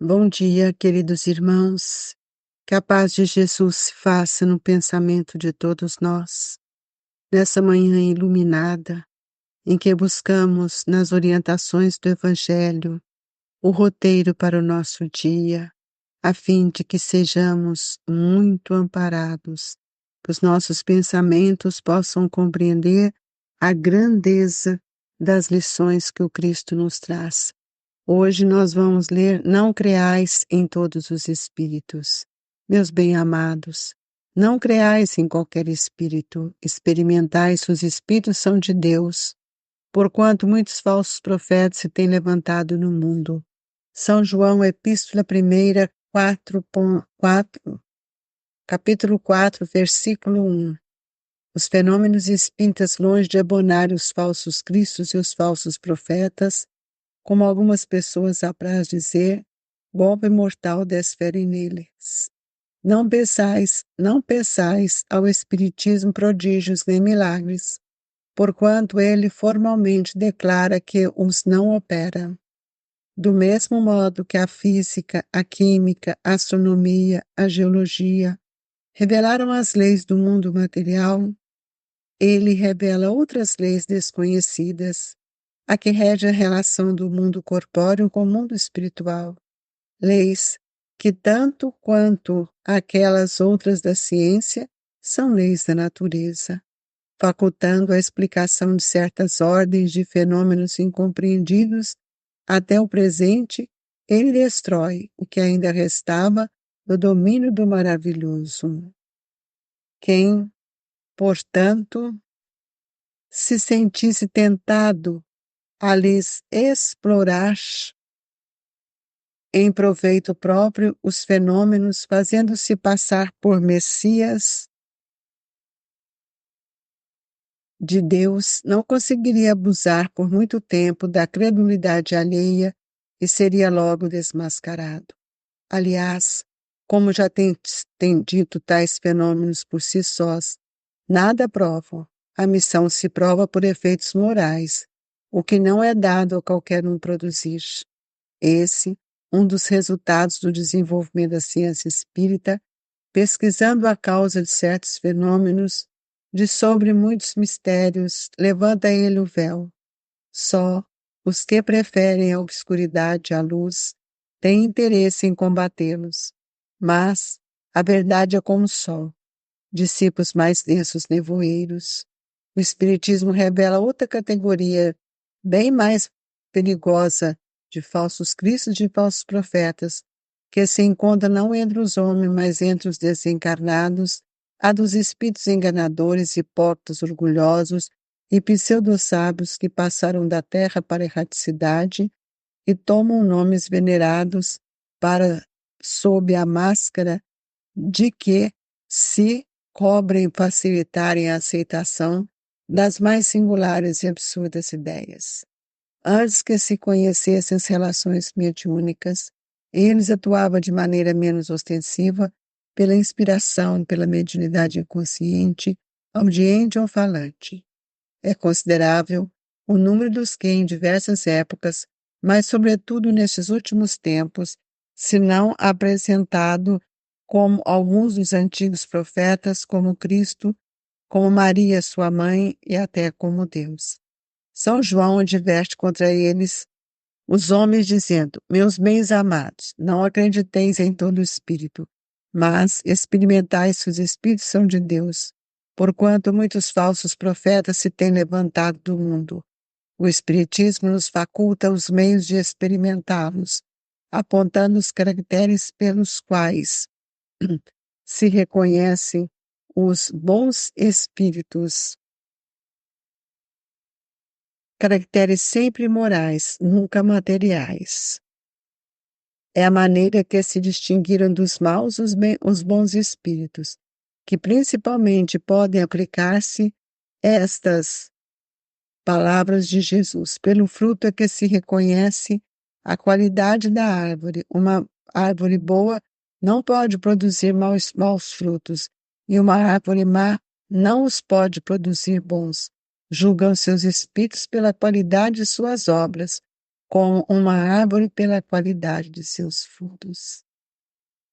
Bom dia, queridos irmãos. Que a paz de Jesus se faça no pensamento de todos nós, nessa manhã iluminada, em que buscamos nas orientações do Evangelho o roteiro para o nosso dia, a fim de que sejamos muito amparados, que os nossos pensamentos possam compreender a grandeza das lições que o Cristo nos traz. Hoje nós vamos ler Não creais em todos os espíritos. Meus bem-amados, não creais em qualquer espírito, experimentai se os espíritos são de Deus, porquanto muitos falsos profetas se têm levantado no mundo. São João, Epístola 1, capítulo 4, versículo 1. Os fenômenos espíritas, longe de abonar os falsos cristos e os falsos profetas, como algumas pessoas apraz dizer, golpe mortal desferem neles. Não peçais ao Espiritismo prodígios nem milagres, porquanto ele formalmente declara que os não opera. Do mesmo modo que a física, a química, a astronomia, a geologia revelaram as leis do mundo material, ele revela outras leis desconhecidas, a que rege a relação do mundo corpóreo com o mundo espiritual, leis que, tanto quanto aquelas outras da ciência, são leis da natureza, facultando a explicação de certas ordens de fenômenos incompreendidos. Até o presente, ele destrói o que ainda restava do domínio do maravilhoso. Quem, portanto, se sentisse tentado a lhes explorar em proveito próprio os fenômenos, fazendo-se passar por Messias de Deus, não conseguiria abusar por muito tempo da credulidade alheia e seria logo desmascarado. Aliás, como já tem dito, tais fenômenos por si sós nada provam. A missão se prova por efeitos morais, o que não é dado a qualquer um produzir. Esse, um dos resultados do desenvolvimento da ciência espírita, pesquisando a causa de certos fenômenos, de sobre muitos mistérios, levanta ele o véu. Só os que preferem a obscuridade à luz têm interesse em combatê-los. Mas a verdade é como o sol, dissipa os mais densos nevoeiros. O Espiritismo revela outra categoria bem mais perigosa de falsos cristos e de falsos profetas, que se encontra não entre os homens, mas entre os desencarnados, a dos espíritos enganadores, hipócritas, orgulhosos e pseudo-sábios que passaram da terra para a erraticidade e tomam nomes venerados para, sob a máscara de que se cobrem facilitarem a aceitação das mais singulares e absurdas ideias. Antes que se conhecessem as relações mediúnicas, eles atuavam de maneira menos ostensiva pela inspiração, pela mediunidade inconsciente, audiente ou falante. É considerável o número dos que, em diversas épocas, mas sobretudo nestes últimos tempos, se não apresentado como alguns dos antigos profetas, como Cristo, como Maria, sua mãe, e até como Deus. São João adverte contra eles os homens, dizendo: meus bens amados, não acrediteis em todo o espírito, mas experimentai se os espíritos são de Deus, porquanto muitos falsos profetas se têm levantado do mundo. O Espiritismo nos faculta os meios de experimentá-los, apontando os caracteres pelos quais se reconhecem os bons espíritos, caracteres sempre morais, nunca materiais. É a maneira que se distinguiram dos maus os bons espíritos, que principalmente podem aplicar-se estas palavras de Jesus. Pelo fruto é que se reconhece a qualidade da árvore. Uma árvore boa não pode produzir maus frutos, e uma árvore má não os pode produzir bons. Julgam seus espíritos pela qualidade de suas obras, como uma árvore pela qualidade de seus frutos.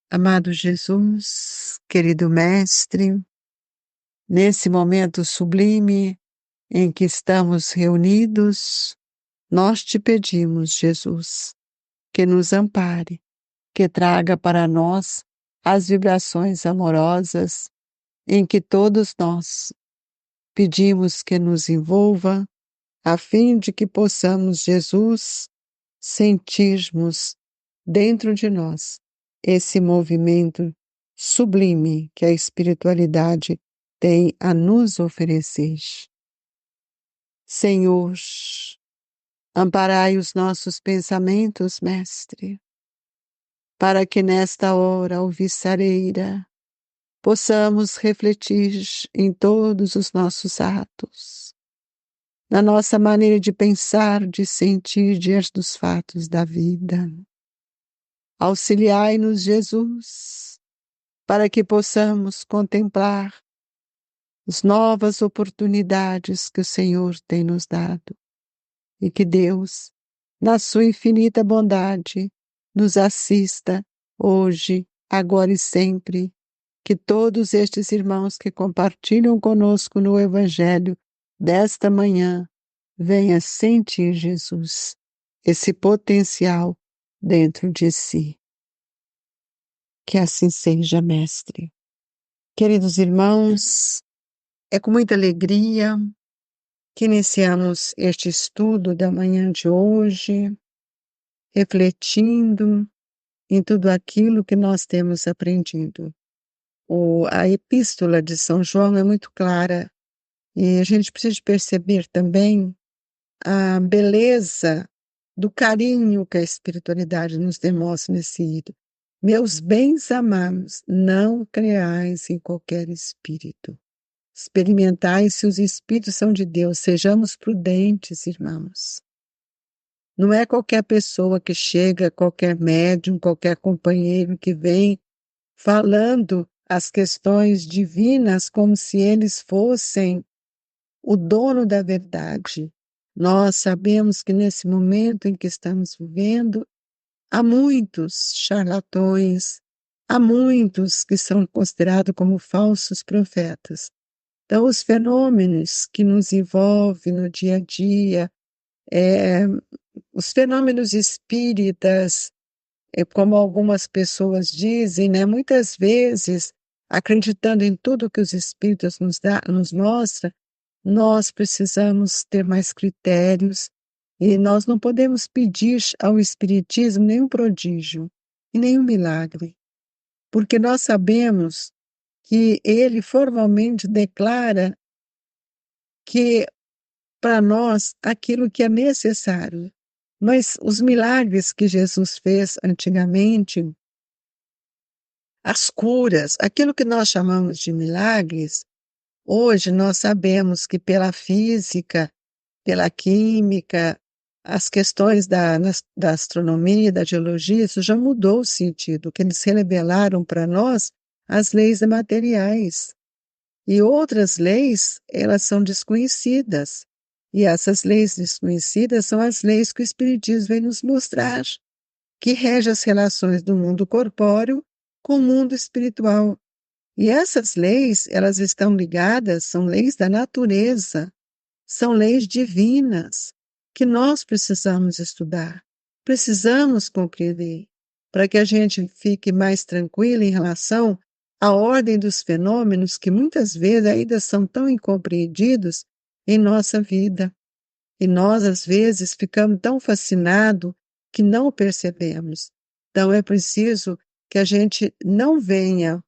Amado Jesus, querido Mestre, nesse momento sublime em que estamos reunidos, nós te pedimos, Jesus, que nos ampare, que traga para nós as vibrações amorosas em que todos nós pedimos que nos envolva, a fim de que possamos, Jesus, sentirmos dentro de nós esse movimento sublime que a espiritualidade tem a nos oferecer. Senhor, amparai os nossos pensamentos, Mestre, para que nesta hora alvissareira possamos refletir em todos os nossos atos, na nossa maneira de pensar, de sentir diante dos fatos da vida. Auxiliai-nos, Jesus, para que possamos contemplar as novas oportunidades que o Senhor tem nos dado e que Deus, na sua infinita bondade, nos assista hoje, agora e sempre. Que todos estes irmãos que compartilham conosco no Evangelho desta manhã venham sentir, Jesus, esse potencial dentro de si. Que assim seja, Mestre. Queridos irmãos, é com muita alegria que iniciamos este estudo da manhã de hoje, refletindo em tudo aquilo que nós temos aprendido. A epístola de São João é muito clara e a gente precisa perceber também a beleza do carinho que a espiritualidade nos demonstra nesse item. Meus bens amados, não creais em qualquer espírito. Experimentai se os espíritos são de Deus. Sejamos prudentes, irmãos. Não é qualquer pessoa que chega, qualquer médium, qualquer companheiro que vem falando as questões divinas como se eles fossem o dono da verdade. Nós sabemos que nesse momento em que estamos vivendo, há muitos charlatões, há muitos que são considerados como falsos profetas. Então, os fenômenos que nos envolvem no dia a dia, os fenômenos espíritas, como algumas pessoas dizem, né, muitas vezes, acreditando em tudo que os espíritos nos mostram, nós precisamos ter mais critérios e nós não podemos pedir ao espiritismo nenhum prodígio e nenhum milagre, porque nós sabemos que ele formalmente declara que para nós aquilo que é necessário. Mas os milagres que Jesus fez antigamente, as curas, aquilo que nós chamamos de milagres, hoje nós sabemos que pela física, pela química, as questões da astronomia, da geologia, isso já mudou o sentido, que eles revelaram para nós as leis materiais. E outras leis, elas são desconhecidas. E essas leis desconhecidas são as leis que o Espiritismo vem nos mostrar, que rege as relações do mundo corpóreo com o mundo espiritual. E essas leis, elas estão ligadas, são leis da natureza, são leis divinas, que nós precisamos estudar, precisamos compreender, para que a gente fique mais tranquilo em relação à ordem dos fenômenos que muitas vezes ainda são tão incompreendidos em nossa vida. E nós, às vezes, ficamos tão fascinados que não percebemos. Então, é preciso que a gente não venha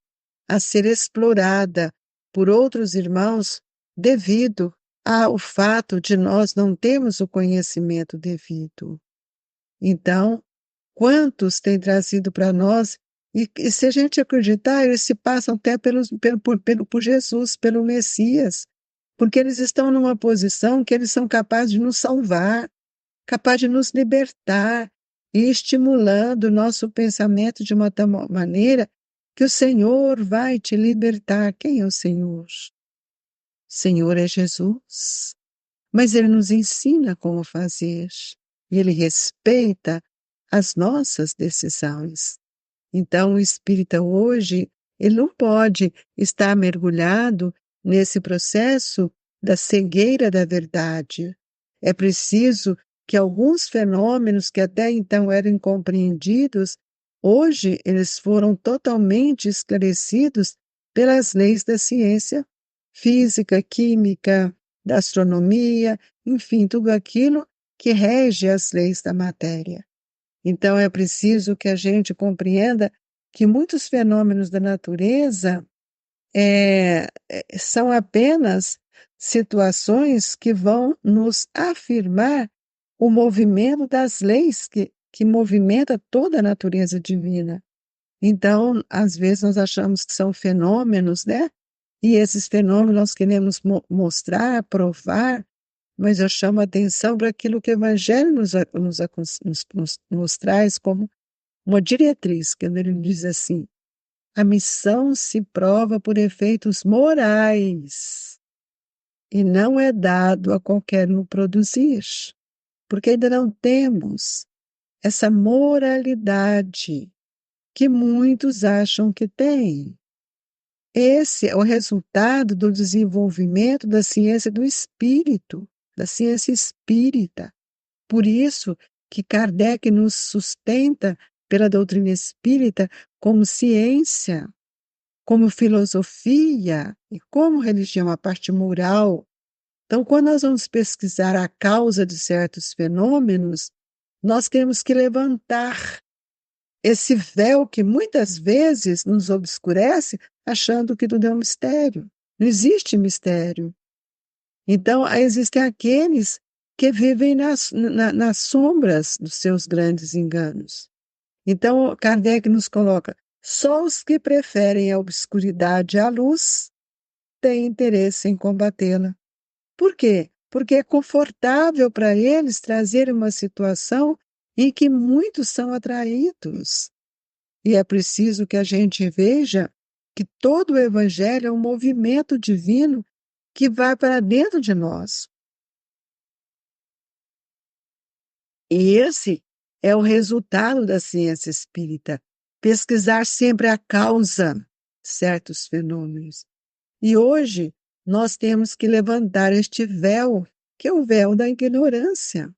a ser explorada por outros irmãos devido ao fato de nós não termos o conhecimento devido. Então, quantos têm trazido para nós, e se a gente acreditar, eles se passam até por Jesus, pelo Messias, porque eles estão numa posição que eles são capazes de nos salvar, capazes de nos libertar, e estimulando o nosso pensamento de uma tal maneira que o Senhor vai te libertar. Quem é o Senhor? O Senhor é Jesus, mas Ele nos ensina como fazer. e ele respeita as nossas decisões. Então, o espírita hoje, ele não pode estar mergulhado nesse processo da cegueira da verdade. É preciso que alguns fenômenos que até então eram incompreendidos, hoje eles foram totalmente esclarecidos pelas leis da ciência física, química, da astronomia, enfim, tudo aquilo que rege as leis da matéria. Então, é preciso que a gente compreenda que muitos fenômenos da natureza são apenas situações que vão nos afirmar o movimento das leis que movimenta toda a natureza divina. Então, às vezes, nós achamos que são fenômenos, né? E esses fenômenos nós queremos mostrar, provar, mas eu chamo a atenção para aquilo que o Evangelho nos traz como uma diretriz, que ele diz assim: a missão se prova por efeitos morais e não é dado a qualquer um produzir, porque ainda não temos essa moralidade que muitos acham que têm. Esse é o resultado do desenvolvimento da ciência do espírito, da ciência espírita. Por isso que Kardec nos sustenta pela doutrina espírita como ciência, como filosofia e como religião, a parte moral. Então, quando nós vamos pesquisar a causa de certos fenômenos, nós temos que levantar esse véu que muitas vezes nos obscurece, achando que tudo é um mistério. Não existe mistério. Então, existem aqueles que vivem nas sombras dos seus grandes enganos. Então, Kardec nos coloca: só os que preferem a obscuridade à luz têm interesse em combatê-la. Por quê? Porque é confortável para eles trazer uma situação em que muitos são atraídos. E é preciso que a gente veja que todo o Evangelho é um movimento divino que vai para dentro de nós. E esse é o resultado da ciência espírita, pesquisar sempre a causa de certos fenômenos. E hoje nós temos que levantar este véu, que é o véu da ignorância,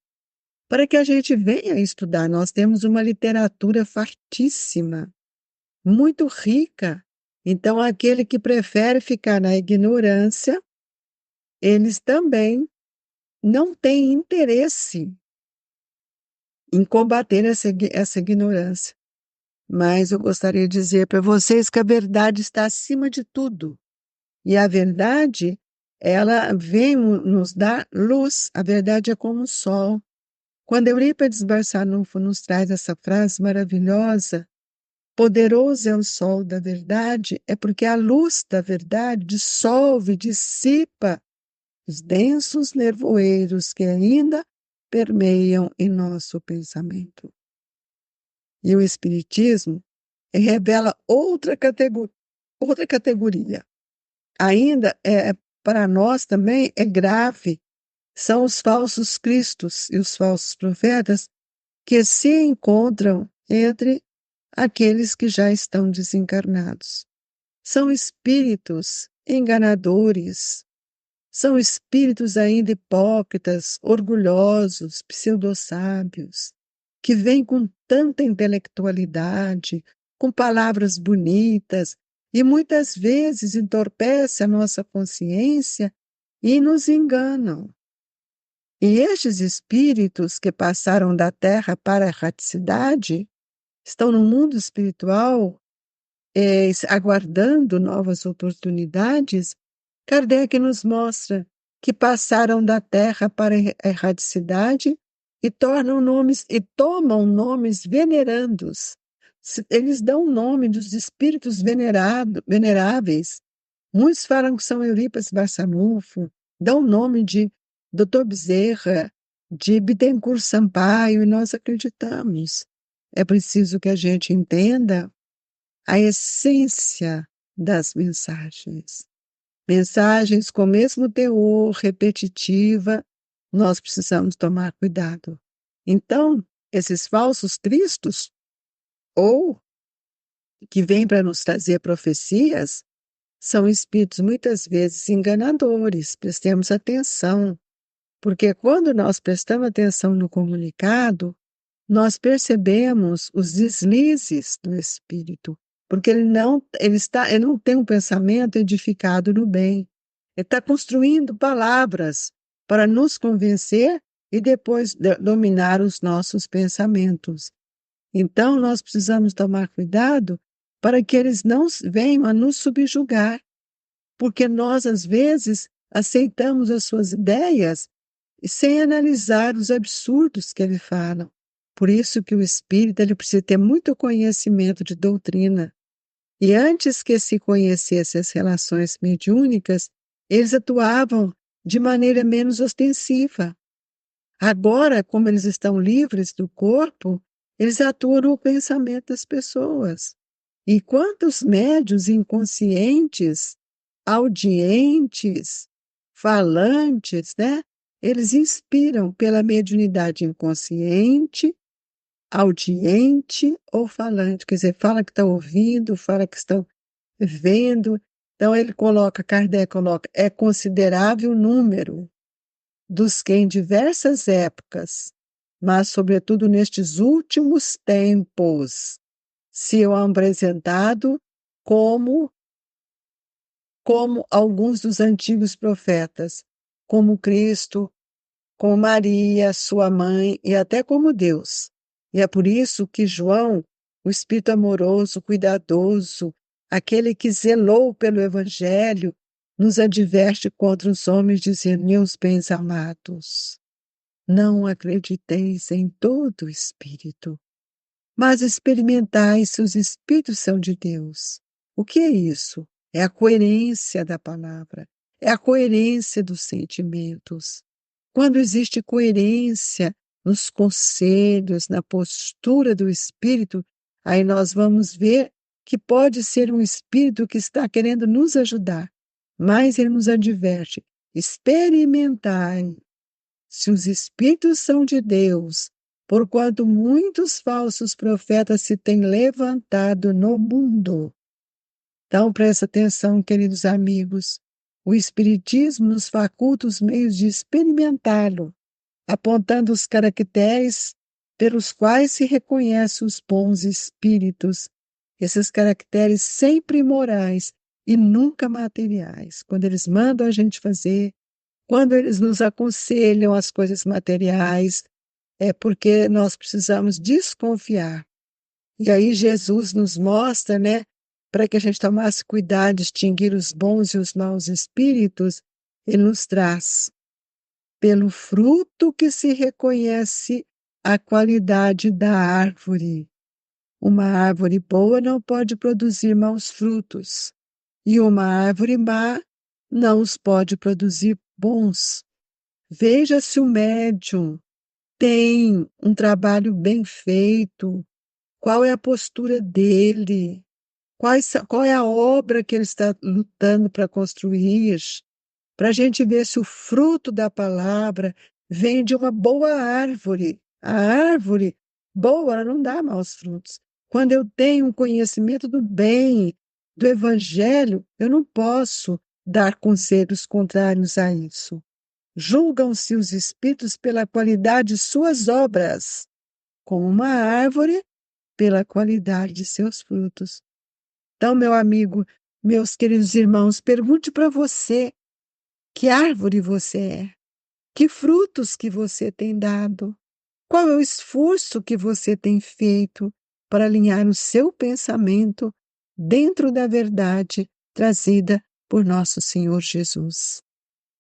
para que a gente venha estudar. Nós temos uma literatura fartíssima, muito rica. Então, aquele que prefere ficar na ignorância, eles também não têm interesse em combater essa ignorância. Mas eu gostaria de dizer para vocês que a verdade está acima de tudo. E a verdade, ela vem nos dar luz. A verdade é como o sol. Quando Eurípides Barçanufo nos traz essa frase maravilhosa: poderoso é o sol da verdade, é porque a luz da verdade dissolve, dissipa os densos nevoeiros que ainda permeiam em nosso pensamento. E o Espiritismo revela outra categoria. Ainda para nós também é grave, são os falsos cristos e os falsos profetas que se encontram entre aqueles que já estão desencarnados. São espíritos enganadores, são espíritos ainda hipócritas, orgulhosos, pseudo-sábios, que vêm com tanta intelectualidade, com palavras bonitas, e muitas vezes entorpece a nossa consciência e nos enganam. E estes espíritos que passaram da Terra para a erraticidade estão no mundo espiritual, aguardando novas oportunidades. Kardec nos mostra que passaram da Terra para a erraticidade e tomam nomes venerandos. Eles dão o nome dos espíritos veneráveis. Muitos falam que são Eurípides Barçanufo, dão o nome de Dr. Bezerra, de Bittencourt Sampaio, e nós acreditamos. É preciso que a gente entenda a essência das mensagens. Mensagens com o mesmo teor, repetitiva, nós precisamos tomar cuidado, Então, esses falsos cristos, ou que vêm para nos trazer profecias, são espíritos muitas vezes enganadores. Prestemos atenção, porque quando nós prestamos atenção no comunicado, nós percebemos os deslizes do espírito, porque ele não tem um pensamento edificado no bem. Ele está construindo palavras para nos convencer e depois dominar os nossos pensamentos. Então, nós precisamos tomar cuidado para que eles não venham a nos subjugar, porque nós, às vezes, aceitamos as suas ideias sem analisar os absurdos que ele fala. Por isso que o espírita ele precisa ter muito conhecimento de doutrina. E antes que se conhecesse as relações mediúnicas, eles atuavam de maneira menos ostensiva. Agora, como eles estão livres do corpo, eles atuam no pensamento das pessoas. E quantos médiuns inconscientes, audientes, falantes, né? Eles inspiram pela mediunidade inconsciente, audiente ou falante. Quer dizer, fala que está ouvindo, fala que estão vendo. Então, Kardec coloca, é considerável o número dos que em diversas épocas, mas sobretudo nestes últimos tempos, se eu apresentado como alguns dos antigos profetas, como Cristo, como Maria, sua mãe, e até como Deus. E é por isso que João, o Espírito amoroso, cuidadoso, aquele que zelou pelo Evangelho, nos adverte contra os homens, dizendo: meus bens amados, não acrediteis em todo o Espírito, mas experimentai se os Espíritos são de Deus. O que é isso? É a coerência da palavra, é a coerência dos sentimentos. Quando existe coerência nos conselhos, na postura do espírito, aí nós vamos ver que pode ser um espírito que está querendo nos ajudar, mas ele nos adverte: experimentai se os espíritos são de Deus, porquanto muitos falsos profetas se têm levantado no mundo. Então, presta atenção, queridos amigos. O Espiritismo nos faculta os meios de experimentá-lo, apontando os caracteres pelos quais se reconhece os bons espíritos. Esses caracteres sempre morais e nunca materiais. Quando eles mandam a gente fazer, quando eles nos aconselham as coisas materiais, é porque nós precisamos desconfiar. E aí Jesus nos mostra, né, para que a gente tomasse cuidado de distinguir os bons e os maus espíritos, ele nos traz: pelo fruto que se reconhece a qualidade da árvore. Uma árvore boa não pode produzir maus frutos, e uma árvore má não os pode produzir bons. Veja se o médium tem um trabalho bem feito, qual é a postura dele, qual é a obra que ele está lutando para construir, para a gente ver se o fruto da palavra vem de uma boa árvore. A árvore boa, ela não dá maus frutos. Quando eu tenho um conhecimento do bem, do evangelho, eu não posso dar conselhos contrários a isso. Julgam-se os espíritos pela qualidade de suas obras, como uma árvore pela qualidade de seus frutos. Então, meu amigo, meus queridos irmãos, pergunte para você: que árvore você é? Que frutos que você tem dado? Qual é o esforço que você tem feito para alinhar o seu pensamento dentro da verdade trazida por nosso Senhor Jesus?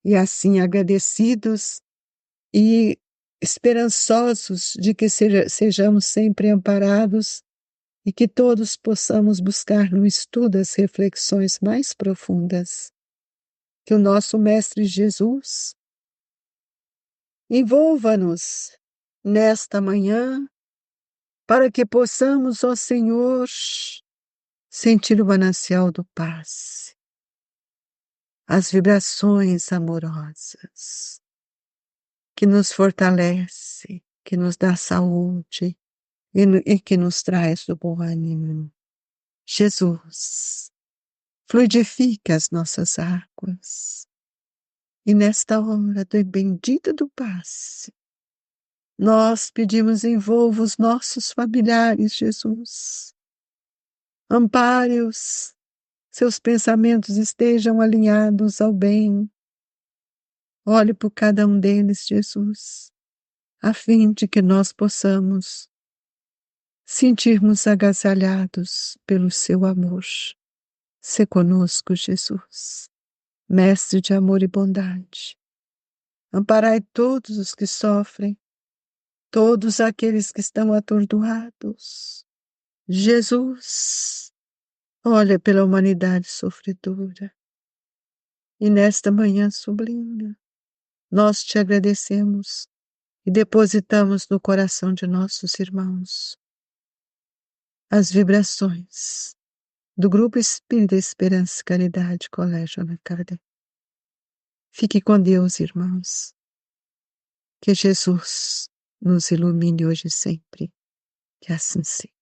E assim, agradecidos e esperançosos de que sejamos sempre amparados e que todos possamos buscar no estudo as reflexões mais profundas. Que o nosso Mestre Jesus envolva-nos nesta manhã, para que possamos, ó Senhor, sentir o manancial do paz, as vibrações amorosas que nos fortalece, que nos dá saúde e que nos traz o bom ânimo. Jesus, fluidifica as nossas águas. E nesta hora do bendito do passe, nós pedimos envolva os nossos familiares, Jesus. Ampare-os, seus pensamentos estejam alinhados ao bem. Olhe por cada um deles, Jesus, a fim de que nós possamos sentirmos agasalhados pelo seu amor. Se conosco, Jesus, Mestre de amor e bondade. Amparai todos os que sofrem, todos aqueles que estão atordoados. Jesus, olha pela humanidade sofredora. E nesta manhã sublime, nós te agradecemos e depositamos no coração de nossos irmãos as vibrações do Grupo Espírita Esperança e Caridade Colégio Allan Kardec. Fique com Deus, irmãos. Que Jesus nos ilumine hoje e sempre. Que assim seja.